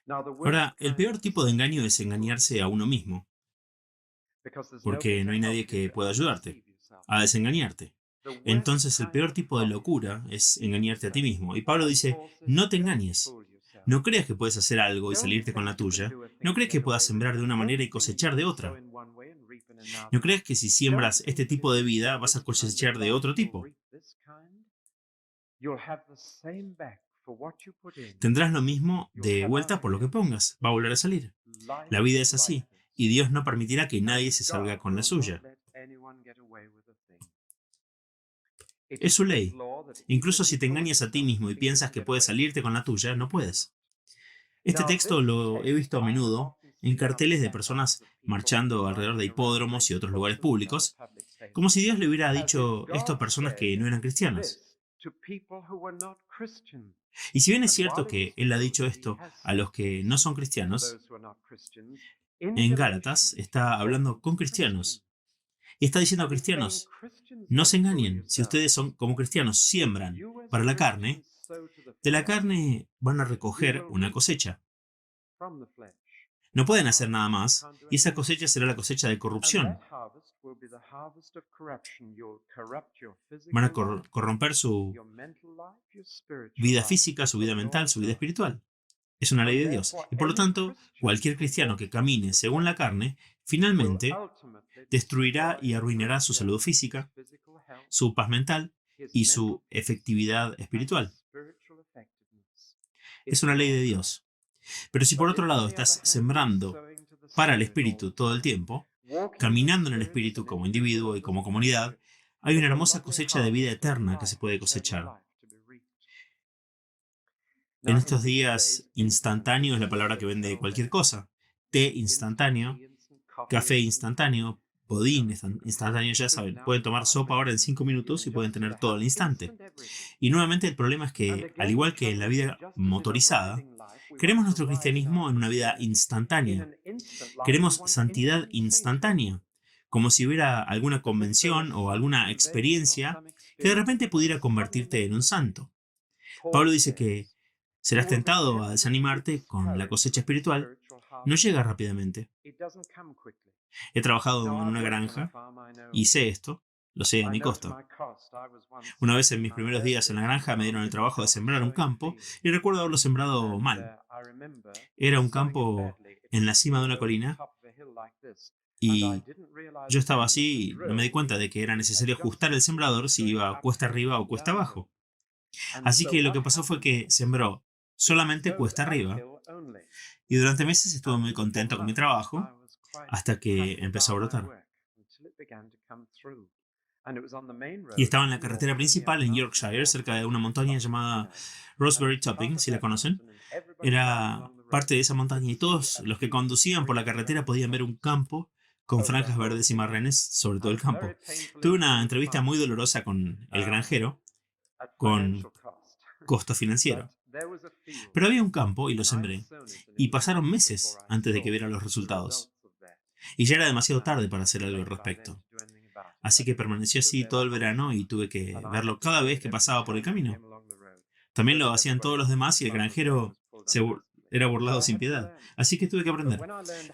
Ahora, el peor tipo de engaño es engañarse a uno mismo, porque no hay nadie que pueda ayudarte a desengañarte. Entonces el peor tipo de locura es engañarte a ti mismo. Y Pablo dice, no te engañes. No creas que puedes hacer algo y salirte con la tuya. No creas que puedas sembrar de una manera y cosechar de otra. No creas que si siembras este tipo de vida vas a cosechar de otro tipo. Tendrás lo mismo de vuelta por lo que pongas. Va a volver a salir. La vida es así. Y Dios no permitirá que nadie se salga con la suya. Es su ley. Incluso si te engañas a ti mismo y piensas que puedes salirte con la tuya, no puedes. Este texto lo he visto a menudo en carteles de personas marchando alrededor de hipódromos y otros lugares públicos, como si Dios le hubiera dicho esto a personas que no eran cristianas. Y si bien es cierto que Él ha dicho esto a los que no son cristianos, en Gálatas está hablando con cristianos. Y está diciendo a cristianos, no se engañen, si ustedes son como cristianos, siembran para la carne, de la carne van a recoger una cosecha. No pueden hacer nada más, y esa cosecha será la cosecha de corrupción. Van a corromper su vida física, su vida mental, su vida espiritual. Es una ley de Dios. Y por lo tanto, cualquier cristiano que camine según la carne, finalmente destruirá y arruinará su salud física, su paz mental y su efectividad espiritual. Es una ley de Dios. Pero si por otro lado estás sembrando para el Espíritu todo el tiempo, caminando en el Espíritu como individuo y como comunidad, hay una hermosa cosecha de vida eterna que se puede cosechar. En estos días, instantáneo es la palabra que vende cualquier cosa. Té instantáneo, café instantáneo, budín instantáneo, ya saben. Pueden tomar sopa ahora en 5 minutos y pueden tener todo al instante. Y nuevamente el problema es que, al igual que en la vida motorizada, queremos nuestro cristianismo en una vida instantánea. Queremos santidad instantánea, como si hubiera alguna convención o alguna experiencia que de repente pudiera convertirte en un santo. Pablo dice que serás tentado a desanimarte con la cosecha espiritual. No llega rápidamente. He trabajado en una granja y sé esto, lo sé a mi costa. Una vez en mis primeros días en la granja me dieron el trabajo de sembrar un campo y recuerdo haberlo sembrado mal. Era un campo en la cima de una colina y yo estaba así y no me di cuenta de que era necesario ajustar el sembrador si iba cuesta arriba o cuesta abajo. Así que lo que pasó fue que sembró solamente cuesta arriba y durante meses estuve muy contento con mi trabajo hasta que empezó a brotar. Y estaba en la carretera principal en Yorkshire, cerca de una montaña llamada Rosebery Topping, si la conocen. Era parte de esa montaña y todos los que conducían por la carretera podían ver un campo con franjas verdes y marrones sobre todo el campo. Tuve una entrevista muy dolorosa con el granjero, con costo financiero. Pero había un campo y lo sembré, y pasaron meses antes de que viera los resultados. Y ya era demasiado tarde para hacer algo al respecto. Así que permaneció así todo el verano y tuve que verlo cada vez que pasaba por el camino. También lo hacían todos los demás y el granjero era burlado sin piedad. Así que tuve que aprender.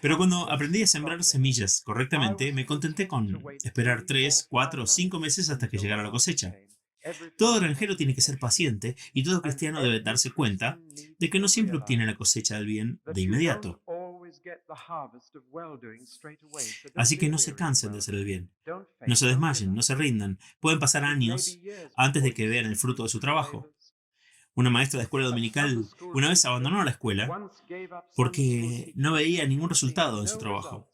Pero cuando aprendí a sembrar semillas correctamente, me contenté con esperar 3, 4 o 5 meses hasta que llegara la cosecha. Todo granjero tiene que ser paciente y todo cristiano debe darse cuenta de que no siempre obtiene la cosecha del bien de inmediato. Así que no se cansen de hacer el bien. No se desmayen, no se rindan. Pueden pasar años antes de que vean el fruto de su trabajo. Una maestra de escuela dominical una vez abandonó la escuela porque no veía ningún resultado en su trabajo.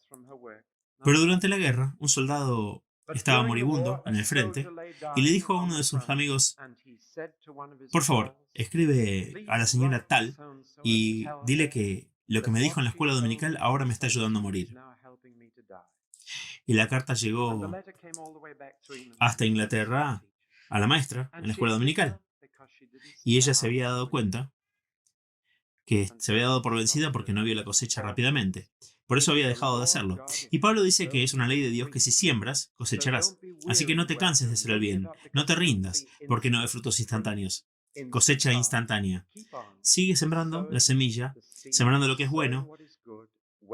Pero durante la guerra, un soldado estaba moribundo en el frente y le dijo a uno de sus amigos: por favor, escribe a la señora tal y dile que lo que me dijo en la escuela dominical ahora me está ayudando a morir. Y la carta llegó hasta Inglaterra a la maestra en la escuela dominical. Y ella se había dado cuenta que se había dado por vencida porque no vio la cosecha rápidamente. Por eso había dejado de hacerlo. Y Pablo dice que es una ley de Dios que si siembras, cosecharás. Así que no te canses de hacer el bien, no te rindas, porque no hay frutos instantáneos. Cosecha instantánea. Sigue sembrando la semilla, sembrando lo que es bueno,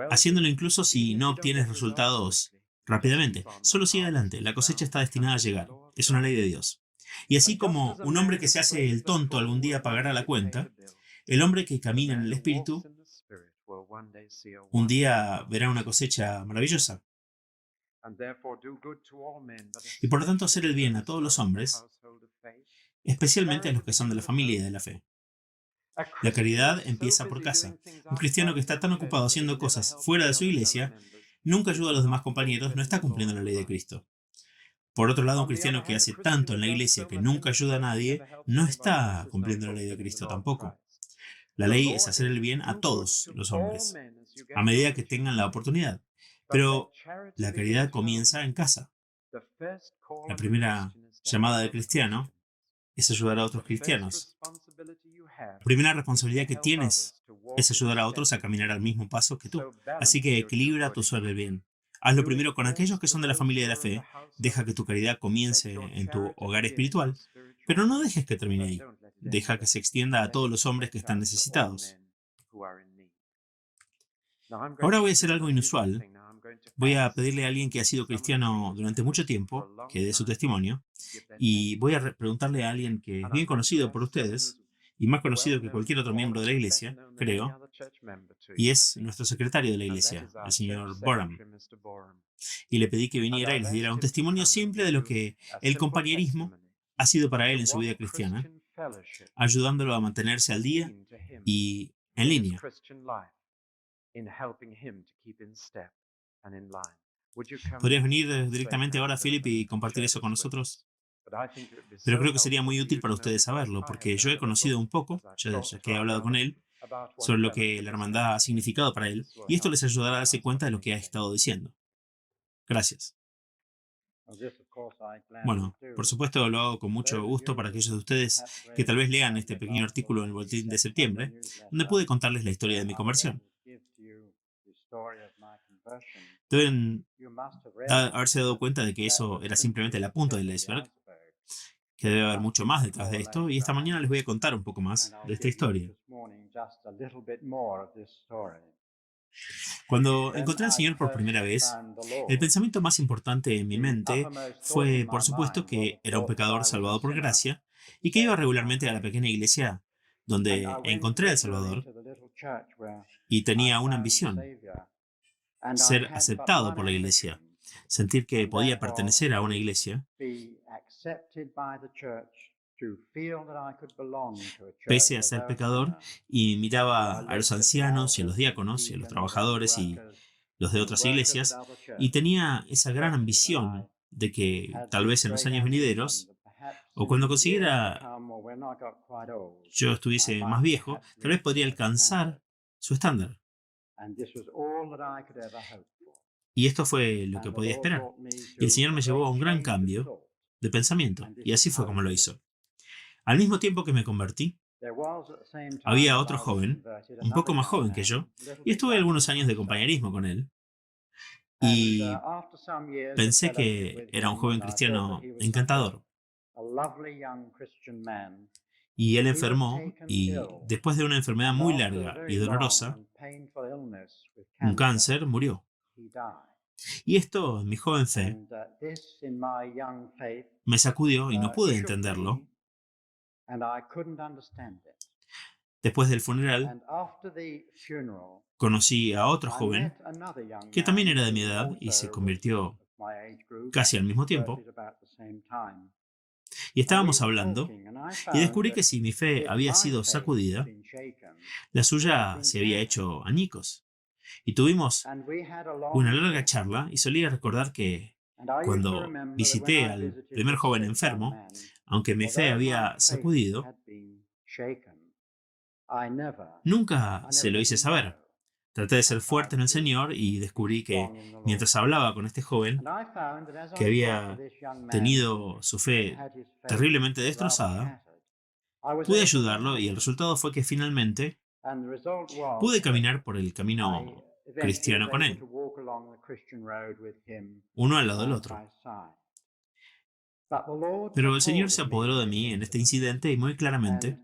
haciéndolo incluso si no obtienes resultados rápidamente. Solo sigue adelante, la cosecha está destinada a llegar. Es una ley de Dios. Y así como un hombre que se hace el tonto algún día pagará la cuenta, el hombre que camina en el Espíritu un día verá una cosecha maravillosa. Y por lo tanto hacer el bien a todos los hombres, especialmente a los que son de la familia y de la fe. La caridad empieza por casa. Un cristiano que está tan ocupado haciendo cosas fuera de su iglesia, nunca ayuda a los demás compañeros, no está cumpliendo la ley de Cristo. Por otro lado, un cristiano que hace tanto en la iglesia que nunca ayuda a nadie, no está cumpliendo la ley de Cristo tampoco. La ley es hacer el bien a todos los hombres, a medida que tengan la oportunidad. Pero la caridad comienza en casa. La primera llamada del cristiano es ayudar a otros cristianos. La primera responsabilidad que tienes es ayudar a otros a caminar al mismo paso que tú. Así que equilibra tu suelo del bien. Hazlo primero con aquellos que son de la familia de la fe. Deja que tu caridad comience en tu hogar espiritual, pero no dejes que termine ahí. Deja que se extienda a todos los hombres que están necesitados. Ahora voy a hacer algo inusual. Voy a pedirle a alguien que ha sido cristiano durante mucho tiempo que dé su testimonio, y voy a preguntarle a alguien que es bien conocido por ustedes y más conocido que cualquier otro miembro de la iglesia, creo, y es nuestro secretario de la iglesia, el señor Boram. Y le pedí que viniera y les diera un testimonio simple de lo que el compañerismo ha sido para él en su vida cristiana, ayudándolo a mantenerse al día y en línea. ¿Podrías venir directamente ahora, Philip, y compartir eso con nosotros? Pero creo que sería muy útil para ustedes saberlo, porque yo he conocido un poco, ya que he hablado con él, sobre lo que la hermandad ha significado para él, y esto les ayudará a darse cuenta de lo que ha estado diciendo. Gracias. Bueno, por supuesto lo hago con mucho gusto para aquellos de ustedes que tal vez lean este pequeño artículo en el boletín de septiembre, donde pude contarles la historia de mi conversión. Deben haberse dado cuenta de que eso era simplemente la punta del iceberg, que debe haber mucho más detrás de esto, y esta mañana les voy a contar un poco más de esta historia. Cuando encontré al Señor por primera vez, el pensamiento más importante en mi mente fue, por supuesto, que era un pecador salvado por gracia y que iba regularmente a la pequeña iglesia donde encontré al Salvador, y tenía una ambición: ser aceptado por la iglesia, sentir que podía pertenecer a una iglesia, pese a ser pecador, y miraba a los ancianos y a los diáconos y a los trabajadores y los de otras iglesias, y tenía esa gran ambición de que tal vez en los años venideros, o cuando consiguiera yo estuviese más viejo, tal vez podría alcanzar su estándar. Y esto fue lo que podía esperar. Y el Señor me llevó a un gran cambio de pensamiento, y así fue como lo hizo. Al mismo tiempo que me convertí, había otro joven, un poco más joven que yo, y estuve algunos años de compañerismo con él, y pensé que era un joven cristiano encantador. Y él enfermó, y después de una enfermedad muy larga y dolorosa, un cáncer, murió. Y esto, en mi joven fe, me sacudió y no pude entenderlo. Después del funeral, conocí a otro joven que también era de mi edad y se convirtió casi al mismo tiempo. Y estábamos hablando y descubrí que si mi fe había sido sacudida, la suya se había hecho añicos. Y tuvimos una larga charla y solía recordar que cuando visité al primer joven enfermo, aunque mi fe había sacudido, nunca se lo hice saber. Traté de ser fuerte en el Señor y descubrí que mientras hablaba con este joven, que había tenido su fe terriblemente destrozada, pude ayudarlo y el resultado fue que finalmente pude caminar por el camino cristiano con él, uno al lado del otro. Pero el Señor se apoderó de mí en este incidente y muy claramente,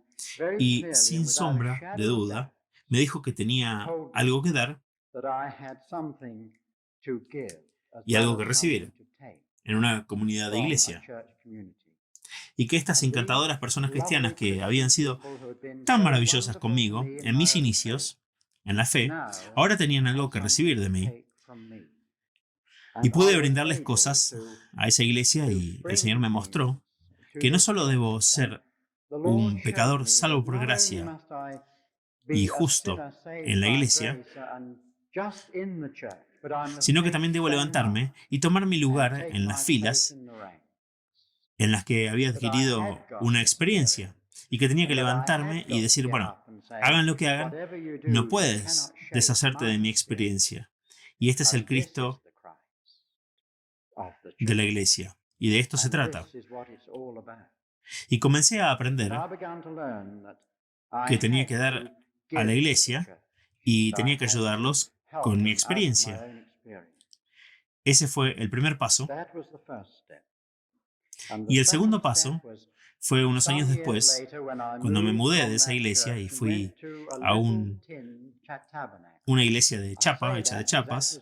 y sin sombra de duda, me dijo que tenía algo que dar y algo que recibir en una comunidad de iglesia. Y que estas encantadoras personas cristianas que habían sido tan maravillosas conmigo en mis inicios, en la fe, ahora tenían algo que recibir de mí. Y pude brindarles cosas a esa iglesia y el Señor me mostró que no solo debo ser un pecador salvo por gracia y justo en la iglesia, sino que también debo levantarme y tomar mi lugar en las filas en las que había adquirido una experiencia y que tenía que levantarme y decir, bueno, hagan lo que hagan, no puedes deshacerte de mi experiencia. Y este es el Cristo de la iglesia. Y de esto se trata. Y comencé a aprender que tenía que dar a la iglesia y tenía que ayudarlos con mi experiencia. Ese fue el primer paso. Y el segundo paso fue unos años después, cuando me mudé de esa iglesia y fui a una iglesia de chapa, hecha de chapas.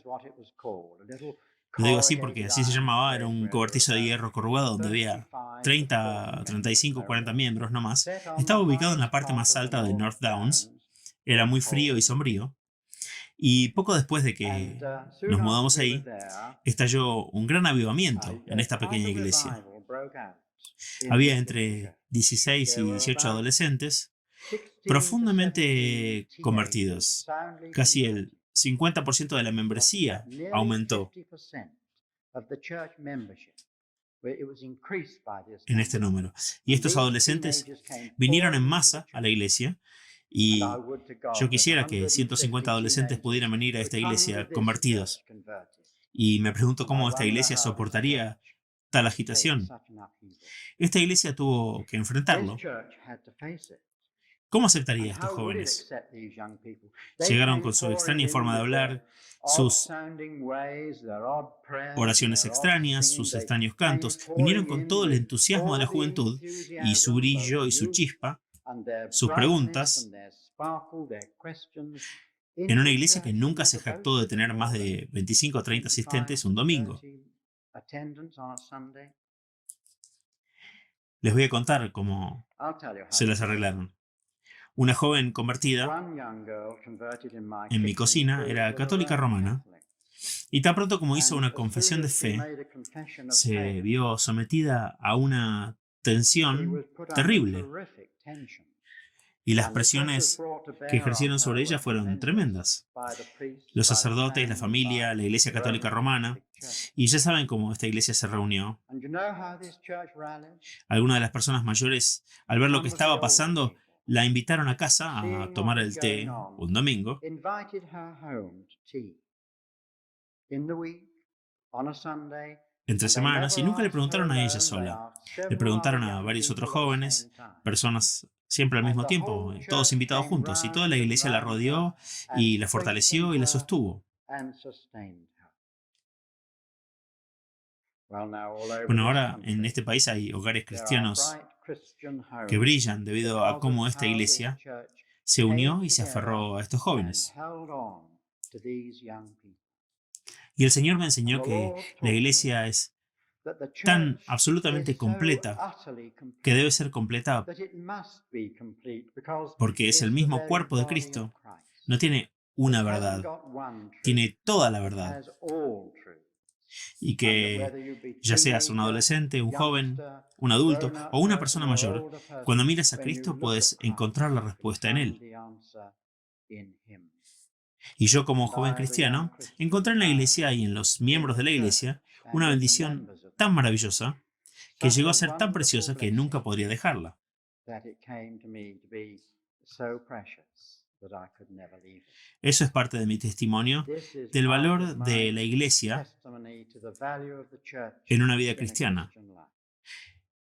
Lo digo así porque así se llamaba, era un cobertizo de hierro corrugado donde había 30, 35, 40 miembros no más. Estaba ubicado en la parte más alta de North Downs, era muy frío y sombrío. Y poco después de que nos mudamos ahí, estalló un gran avivamiento en esta pequeña iglesia. Había entre 16 y 18 adolescentes profundamente convertidos. Casi el 50% de la membresía aumentó en este número. Y estos adolescentes vinieron en masa a la iglesia y yo quisiera que 150 adolescentes pudieran venir a esta iglesia convertidos. Y me pregunto cómo esta iglesia soportaría tal agitación. Esta iglesia tuvo que enfrentarlo. ¿Cómo aceptaría a estos jóvenes? Llegaron con su extraña forma de hablar, sus oraciones extrañas, sus extraños cantos. Vinieron con todo el entusiasmo de la juventud y su brillo y su chispa, sus preguntas, en una iglesia que nunca se jactó de tener más de 25 o 30 asistentes un domingo. Les voy a contar cómo se las arreglaron. Una joven convertida en mi cocina era católica romana y tan pronto como hizo una confesión de fe, se vio sometida a una tensión terrible. y las presiones que ejercieron sobre ella fueron tremendas. Los sacerdotes, la familia, la Iglesia Católica Romana, y ya saben cómo esta iglesia se reunió. Algunas de las personas mayores, al ver lo que estaba pasando, la invitaron a casa a tomar el té un domingo. Entre semanas, y nunca le preguntaron a ella sola. Le preguntaron a varios otros jóvenes, personas siempre al mismo tiempo, todos invitados juntos, y toda la iglesia la rodeó y la fortaleció y la sostuvo. Bueno, ahora en este país hay hogares cristianos que brillan debido a cómo esta iglesia se unió y se aferró a estos jóvenes. Y el Señor me enseñó que la iglesia es tan absolutamente completa que debe ser completa porque es el mismo cuerpo de Cristo. No tiene una verdad, tiene toda la verdad. Y que ya seas un adolescente, un joven, un adulto o una persona mayor, cuando miras a Cristo puedes encontrar la respuesta en Él. Y yo como joven cristiano, encontré en la iglesia y en los miembros de la iglesia una bendición tan maravillosa que llegó a ser tan preciosa que nunca podría dejarla. Eso es parte de mi testimonio del valor de la iglesia en una vida cristiana.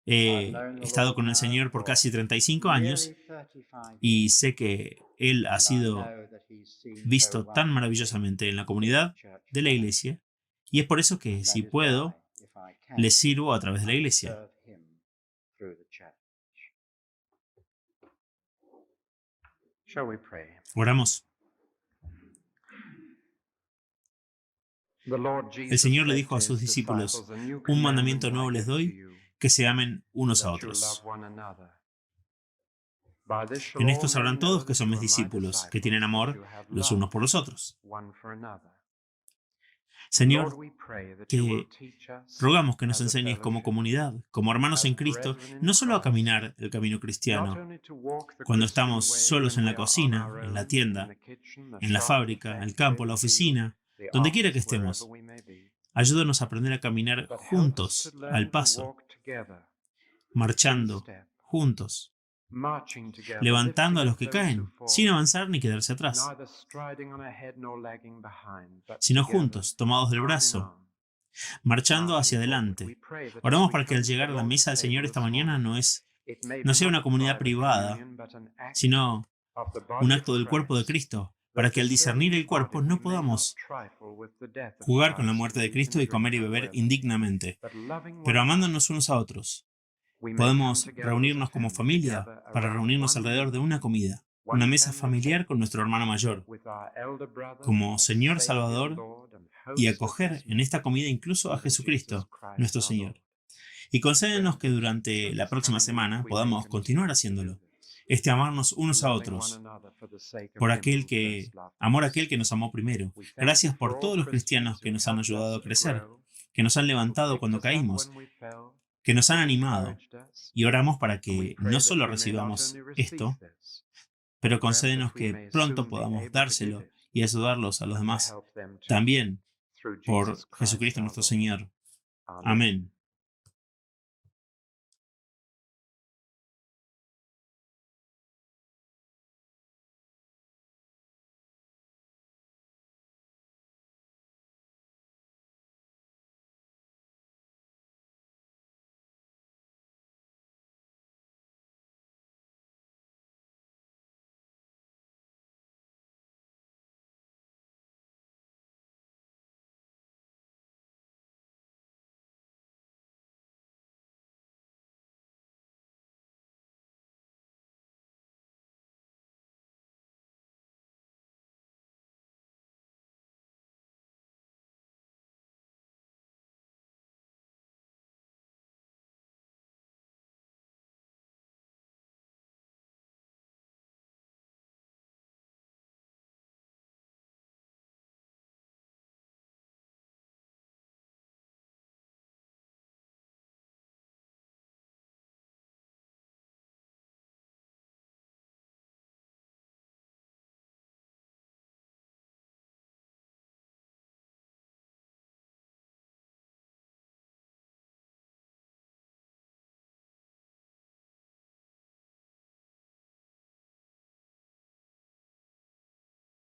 He estado con el Señor por casi 35 años y sé que Él ha sido visto tan maravillosamente en la comunidad de la iglesia, y es por eso que, si puedo, le sirvo a través de la iglesia. Oramos. El Señor le dijo a sus discípulos: un mandamiento nuevo les doy, que se amen unos a otros. En esto sabrán todos que son mis discípulos, que tienen amor los unos por los otros. Señor, que rogamos que nos enseñes como comunidad, como hermanos en Cristo, no solo a caminar el camino cristiano, cuando estamos solos en la cocina, en la tienda, en la fábrica, el campo, la oficina, donde quiera que estemos. Ayúdanos a aprender a caminar juntos, al paso, marchando juntos, levantando a los que caen, sin avanzar ni quedarse atrás, sino juntos, tomados del brazo, marchando hacia adelante. Oramos para que al llegar a la mesa del Señor esta mañana no sea una comunidad privada, sino un acto del cuerpo de Cristo, para que al discernir el cuerpo no podamos jugar con la muerte de Cristo y comer y beber indignamente, pero amándonos unos a otros. Podemos reunirnos como familia para reunirnos alrededor de una comida, una mesa familiar con nuestro hermano mayor, como Señor Salvador, y acoger en esta comida incluso a Jesucristo, nuestro Señor. Y concédenos que durante la próxima semana podamos continuar haciéndolo, amarnos unos a otros, amor a aquel que nos amó primero. Gracias por todos los cristianos que nos han ayudado a crecer, que nos han levantado cuando caímos, que nos han animado, y oramos para que no solo recibamos esto, pero concédenos que pronto podamos dárselo y ayudarlos a los demás también por Jesucristo nuestro Señor. Amén.